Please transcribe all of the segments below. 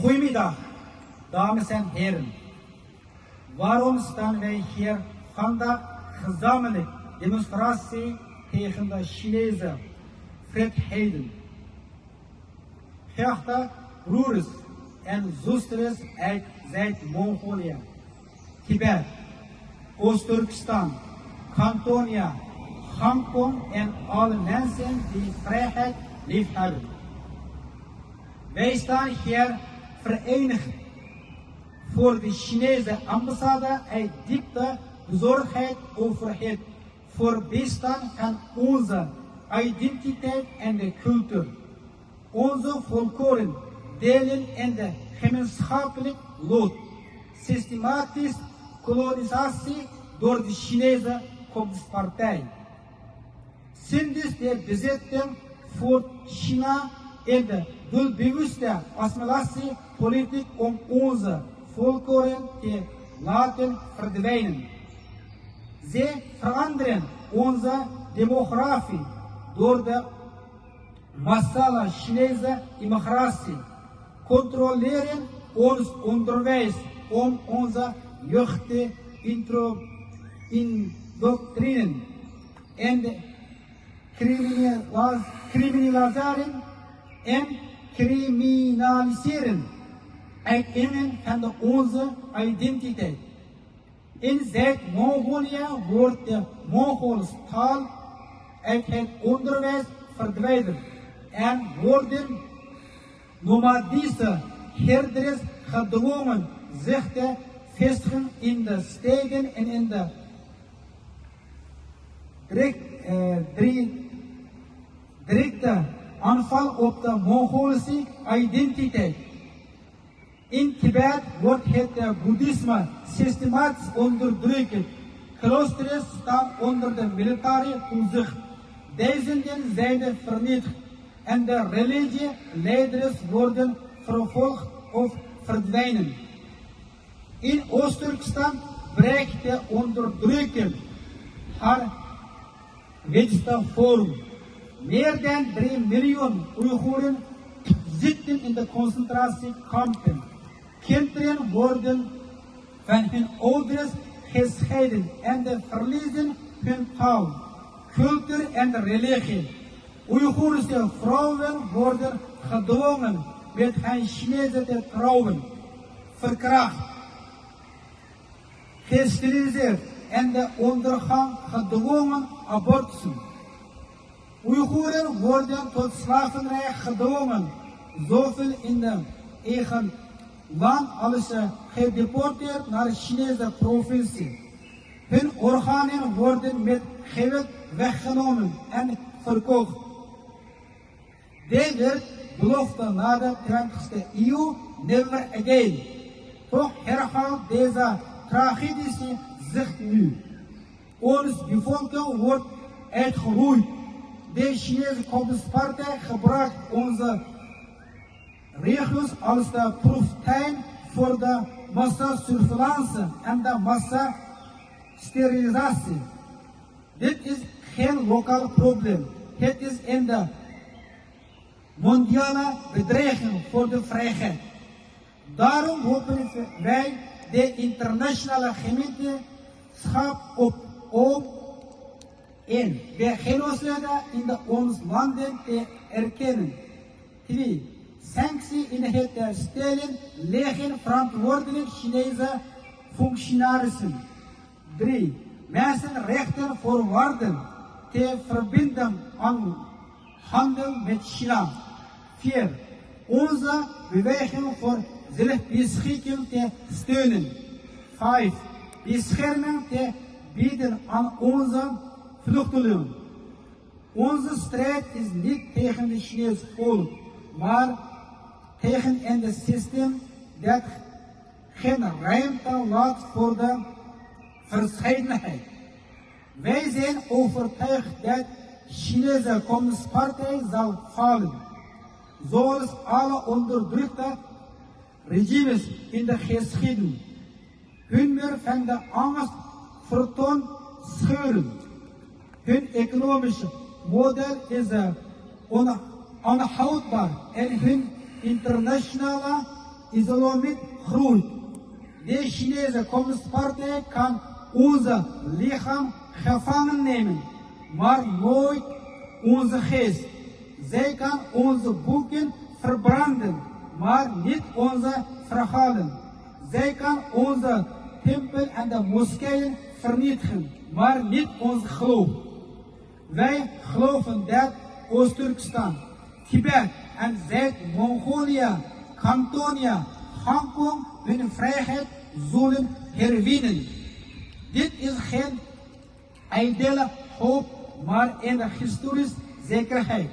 Goedemiddag, dames en heren. Waarom staan wij hier vandaag gezamenlijk demonstratie tegen de Chinese vrijheden? Geachte broers en zusters uit Zuid-Mongolië, Tibet, Oost-Turkestan, Kantonia, Hongkong en alle mensen die vrijheid liefhebben. Wij staan hier verenigd voor de Chinese ambassade uit diepte bezorgdheid over het voorbestaan van onze identiteit en de cultuur. Onze volkeren delen in de gemeenschappelijk lot. Systematisch kolonisatie door de Chinese Communistpartij. Sinds de bezetting voor China en de doelbewuste assimilatiepolitiek om onze volkeren te laten verdwijnen. Ze veranderen onze demografie door de massale Chinese immigratie, controleren ons onderwijs om onze jeugd te indoctrineren en criminaliseren uiteindelijk van onze identiteit. In Zuid-Mongolië wordt de Mongoolse taal uit het onderwijs verdwijnen en worden nomadische herders gedwongen zich te vestigen in de steden en in de directe aanval op de Mongoolse identiteit. In Tibet wordt het boeddhisme systematisch onderdrukt. Kloosters staan onder de militaire toezicht. Duizenden zijn vernietigd en de religieleiders worden vervolgd of verdwijnen. In Oost-Turkestan breekt de onderdrukking haar wetste vorm. Meer dan 3 miljoen Oeigoeren zitten in de concentratiekampen. Kinderen worden van hun ouders gescheiden en verliezen hun taal, cultuur en religie. Oeigoerse vrouwen worden gedwongen met hun Chinezen te trouwen, verkracht, gesteriliseerd en ondergaan gedwongen abortussen. Oeigoeren worden tot slavernij gedwongen, zowel in de eigen land als gedeporteerd naar de Chinese provincie. Hun organen worden met geweld weggenomen en verkocht. Dit werd beloofd na de 20e eeuw, never again. Toch herhaalt deze tragedie zich nu. Ons bevolking wordt uitgeroeid. De Chinese Communistpartij gebruikt onze regels als de proeftuin voor de massasurveillance en de massasterilisatie. Dit is geen lokaal probleem. Het is een mondiale bedreiging voor de vrijheid. Daarom roepen wij de internationale gemeenschap op om de genocide in onze landen te erkennen. 2. Sancties in het stellen liggen verantwoordelijk Chinese functionarissen. 3. Mensenrechten voorwaarden te verbinden aan handel met China. 4. Onze beweging voor zelfbeschikking te steunen. 5. Bescherming te bieden aan onze vluchtelingen. Onze strijd is niet tegen het Chinese volk, maar tegen een systeem dat geen ruimte laat voor de verscheidenheid. Wij zijn overtuigd dat de Chinese Communistpartij zal vallen, zoals alle onderdrukte regimes in de geschiedenis. Hun meer van de angst vertoont scheuren. Hun economische model is onhoudbaar en hun internationale isolement groeit. De Chinese Communistpartij kan onze lichaam gevangen nemen, maar nooit onze geest. Zij kan onze boeken verbranden, maar niet onze verhalen. Zij kan onze tempel en de moskeeën vernietigen, maar niet ons geloof. Wij geloven dat Oost-Turkestan, Tibet en Zuid-Mongolië, Cantonië, Hongkong hun vrijheid zullen herwinnen. Dit is geen ijdele hoop, maar een historische zekerheid.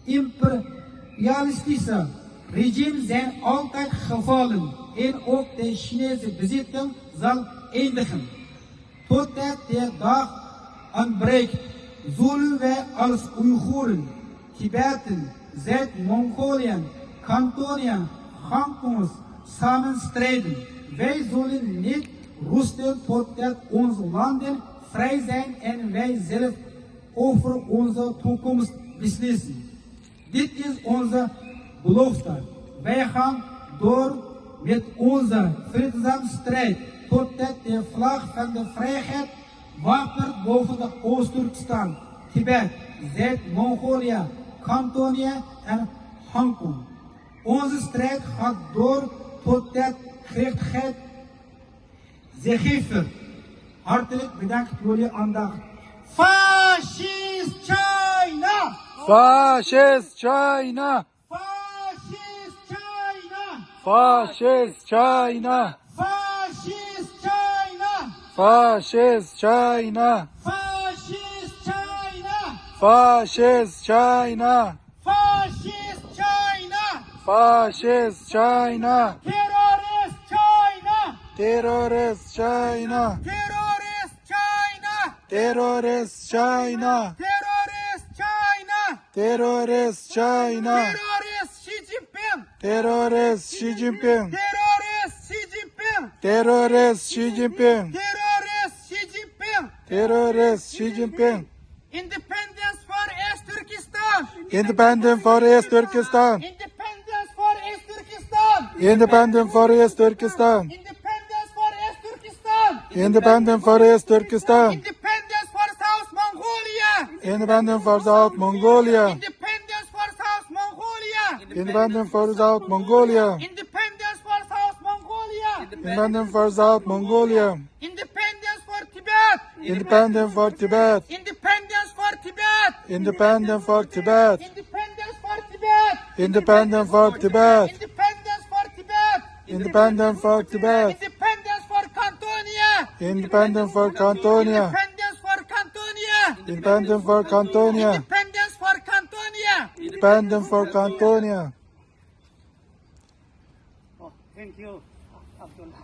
Imperialistische regimes zijn altijd gevallen en ook de Chinese bezitting zal eindigen. Totdat de dag aanbreekt, zullen wij als Oeigoeren, Tibeten, Zuid-Mongolië, Cantonië, Hongkongs samen strijden. Wij zullen niet rusten totdat onze landen vrij zijn en wij zelf over onze toekomst beslissen. Dit is onze belofte. Wij gaan door met onze vreedzame strijd totdat de vlag van de vrijheid wappert boven de Oost-Turkestan, Tibet, Zuid-Mongolië, Cantonië en Hongkong. Onze strijd gaat door totdat gerechtigheid zich heeft. Hartelijk bedankt voor jullie aandacht. Fascist China! Fascist China! Fascist China! Fascist China! Fascist China! Fascist China! Fascist China! Fascist China! Fascist China! Fascist China! Terrorist China! Terrorist China! Terrorist China! Terrorist China! Terrorist China! Terrorist China! Terrorist Xi Jinping! Terrorist Xi Jinping! Terrorist Xi Jinping! Terrorist Xi Jinping! Terrorist Xi Jinping! Terrorist Xi Jinping! Independence for East Turkestan! Independent for East Turkestan! Independence for East Turkestan! Independent for East Turkestan! Independence for East Turkestan! Independent for East Turkestan! Independence for South Mongolia! Independent for South Mongolia! Independence for South Mongolia! Independent for South Mongolia! Independence for South Mongolia! Independent for South Mongolia! Independence for Tibet! Independent for Tibet! Independence for Tibet! Independent for Tibet! Independence for Tibet! Independent for Tibet! Independence for Tibet! Independent for Tibet! Independence for Cantonia! Independent for Cantonia! Independence for Cantonia! Independent for Cantonia! Independence for Cantonia! Independent for Cantonia! Oh, thank you, Abdullah.